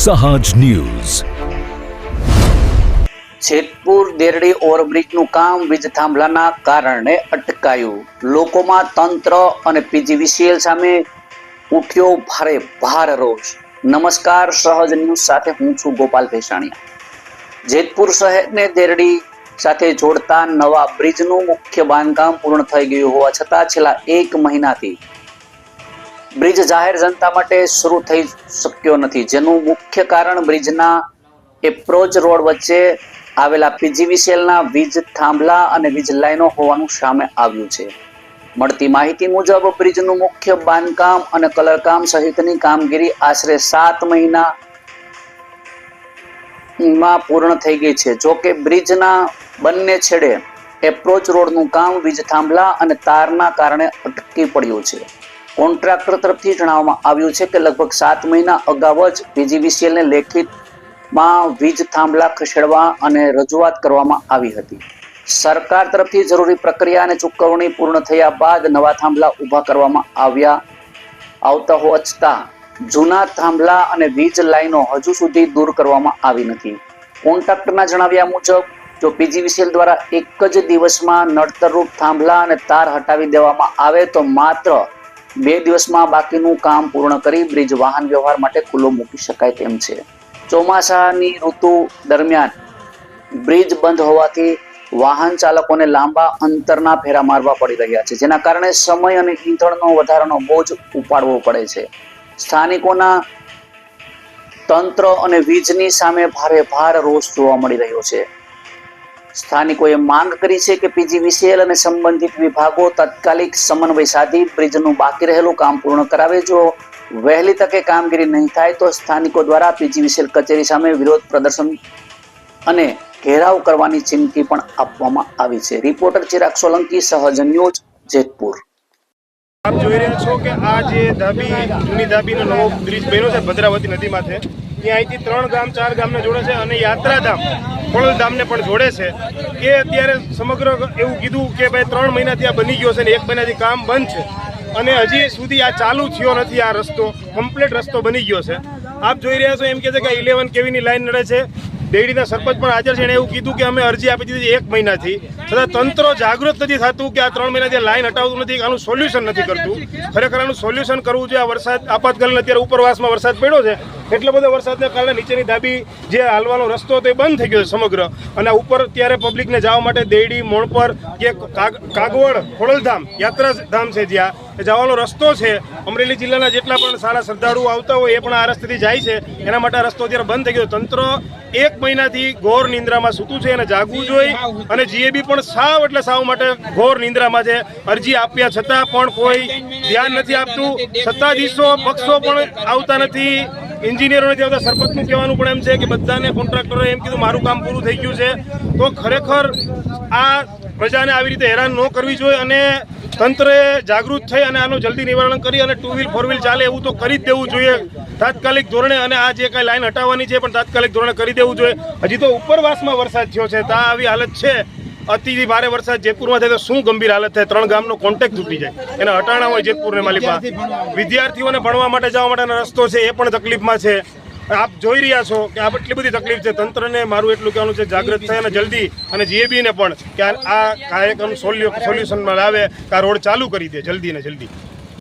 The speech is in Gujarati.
સહજ ન્યૂઝ। જેતપુર દેરડી ઓવરબ્રિજનું કામ વીજ થાંભલાના કારણે અટકાયું। લોકોમાં તંત્ર અને પીજીવીસીએલ સામે ઉઠ્યો ભારે રોષ। નમસ્કાર, સહજ ન્યૂઝ સાથે હું છું ગોપાલ ભેસાણીયા। જેતપુર શહેરને દેરડી સાથે જોડતા નવા બ્રિજનું મુખ્ય બાંધકામ પૂર્ણ થઈ ગયું હોવા છતાં છેલ્લા 1 મહિનાથી બ્રિજ જાહેર જનતા માટે શરૂ થઈ શક્યો નથી, જેનું મુખ્ય કારણ બ્રિજના એપ્રોચ રોડ વચ્ચે આવેલા પીજીવીસીએલના વીજ થાંભલા અને વીજ લાઈનો હોવાનું સામે આવ્યું છે। મળતી માહિતી મુજબ બ્રિજનું મુખ્ય બાંધકામ અને કલરકામ સહિતની કામગીરી આશરે 7 મહિનામાં પૂર્ણ થઈ ગઈ છે। જો કે બ્રિજના બંને છેડે એપ્રોચ રોડનું કામ વીજ થાંભલા અને તારના કારણે અટકી પડ્યું છે। કોન્ટ્રાક્ટર તરફથી જણાવવામાં આવ્યું છે કે લગભગ 7 મહિના અગાઉ જ પીજીવીસીએલને લેખિતમાં વીજ થાંભલા ખસેડવા અને રજૂઆત કરવામાં આવી હતી। સરકાર તરફથી જરૂરી પ્રક્રિયા અને ચૂકવણી પૂર્ણ થયા બાદ નવા થાંભલા ઊભા કરવામાં આવતા હોવા છતાં જૂના થાંભલા અને વીજ લાઈનો હજુ સુધી દૂર કરવામાં આવી નથી। કોન્ટ્રાક્ટરના જણાવ્યા મુજબ જો પીજીવીસીએલ દ્વારા એક જ દિવસમાં નડતરરૂપ થાંભલા અને તાર હટાવી દેવામાં આવે તો માત્ર 2 દિવસમાં બાકીનું કામ પૂર્ણ કરી બ્રિજ વાહન વ્યવહાર માટે ખુલ્લો મૂકી શકાય તેમ છે। ચોમાસાની ઋતુ દરમિયાન બ્રિજ બંધ હોવાથી વાહન ચાલકોને લાંબા અંતરના ફેરા મારવા પડી રહ્યા છે, જેના કારણે સમય અને ઈંધણનો વધારાનો બોજ ઉપાડવો પડે છે। સ્થાનિકોના તંત્ર અને વીજની સામે ભારે રોષ જોવા મળી રહ્યો છે। સ્થાનિકોએ માંગ કરી છે કે પીજીવીસીએલ અને સંબંધિત વિભાગો તાત્કાલિક સમન્વય સાધી બ્રિજનું બાકી રહેલું કામ પૂર્ણ કરાવે। જો વહેલી તકે કામગીરી નહીં થાય તો સ્થાનિકો દ્વારા પીજીવીસીએલ કચેરી સામે વિરોધ પ્રદર્શન અને ઘેરાવ કરવાની ચીમકી પણ આપવામાં આવી છે। રિપોર્ટર ચિરાગ સોલંકી, સહજ ન્યૂઝ, જેતપુર। આપ જોઈ રહ્યા છો કે આ જે જૂની ધાબીનો નવો બ્રિજ બન્યો છે ભદ્રાવતી નદીમાંથી, ત્યાં અહીંથી 3 ગામ 4 ગામને જોડે છે અને યાત્રાધામ ખોડલધામને પણ જોડે છે। એ અત્યારે સમગ્ર એવું કીધું કે ભાઈ 3 મહિનાથી આ બની ગયો છે ને 1 મહિનાથી કામ બંધ છે અને હજી સુધી આ ચાલુ થયો નથી। આ રસ્તો કમ્પ્લીટ રસ્તો બની ગયો છે। આપ જોઈ રહ્યા છો એમ કે છે કે 11 કેવીની લાઈન નડે છે। દેરડીના સરપંચ પણ હાજર છે, એણે એવું કીધું કે અમે અરજી આપી દીધી 1 મહિનાથી, છતાં તંત્ર જાગૃત નથી થતું કે આ 3 મહિનાથી લાઈન હટાવતું નથી, આનું સોલ્યુશન નથી કરતું। ખરેખર આનું સોલ્યુશન કરવું જોઈએ। આ વરસાદ આપાતકાલીન અત્યારે ઉપરવાસમાં વરસાદ પડ્યો છે, એટલો બધો વરસાદને કારણે નીચેની ધાબી જે હાલવાનો રસ્તો હતો એ બંધ થઈ ગયો છે સમગ્ર, અને ઉપર ત્યારે પબ્લિકને જવા માટે દેરડી મોણપર કે કાગવડ ખોડલધામ યાત્રાધામ છે જ્યાં જવાનો રસ્તો છે। અમરેલી જિલ્લાના જેટલા પણ સારા શ્રદ્ધાળુઓ આવતા હોય એ પણ આ રસ્તેથી જાય છે, એના માટે આ રસ્તો અત્યારે બંધ થઈ ગયો। તંત્ર 1 મહિનાથી ઘોર નિંદ્રામાં સૂતું છે અને જાગવું જોઈએ, અને જીએબી પણ સાવ એટલે સાવ માટે ઘોર નિંદ્રામાં છે। અરજી આપ્યા છતાં પણ કોઈ ધ્યાન નથી આપતું। સત્તાધીશો પક્ષો પણ આવતા નથી, એન્જિનિયરો નથી આવતા। સરપંચનું કહેવાનું પણ એમ છે કે બધાને કોન્ટ્રાક્ટરોએ એમ કીધું મારું કામ પૂરું થઈ ગયું છે। તો ખરેખર આ પ્રજાને આવી રીતે હેરાન ન કરવી જોઈએ અને તંત્રએ જાગૃત થઈ અને આનું જલ્દી નિવારણ કરી અને 2 વ્હીલ 4 વ્હીલ ચાલે એવું તો કરી જ દેવું જોઈએ તાત્કાલિક ધોરણે। અને આ જે કાંઈ લાઈન હટાવવાની છે પણ તાત્કાલિક ધોરણે કરી દેવું જોઈએ। હજી તો ઉપરવાસમાં વરસાદ થયો છે, ત્યાં આવી હાલત છે। અતિ ભારે વરસાદ જેતપુરમાં થાય તો શું ગંભીર હાલત થાય, 3 ગામનો કોન્ટેક્ટ તૂટી જાય, એને હટાણા હોય જેતપુરને માલિપા। વિદ્યાર્થીઓને ભણવા માટે જવા માટેનો રસ્તો છે એ પણ તકલીફમાં છે। આપ જોઈ રહ્યા છો કે આ એટલી બધી તકલીફ છે। તંત્રને મારું એટલું કહેવાનું છે જાગૃત થાય અને જલ્દી, અને જીએબીને પણ કે આ કાર્યક્રમ સોલ્યુશનમાં લાવે, આ રોડ ચાલુ કરી દે જલ્દી ને જલ્દી।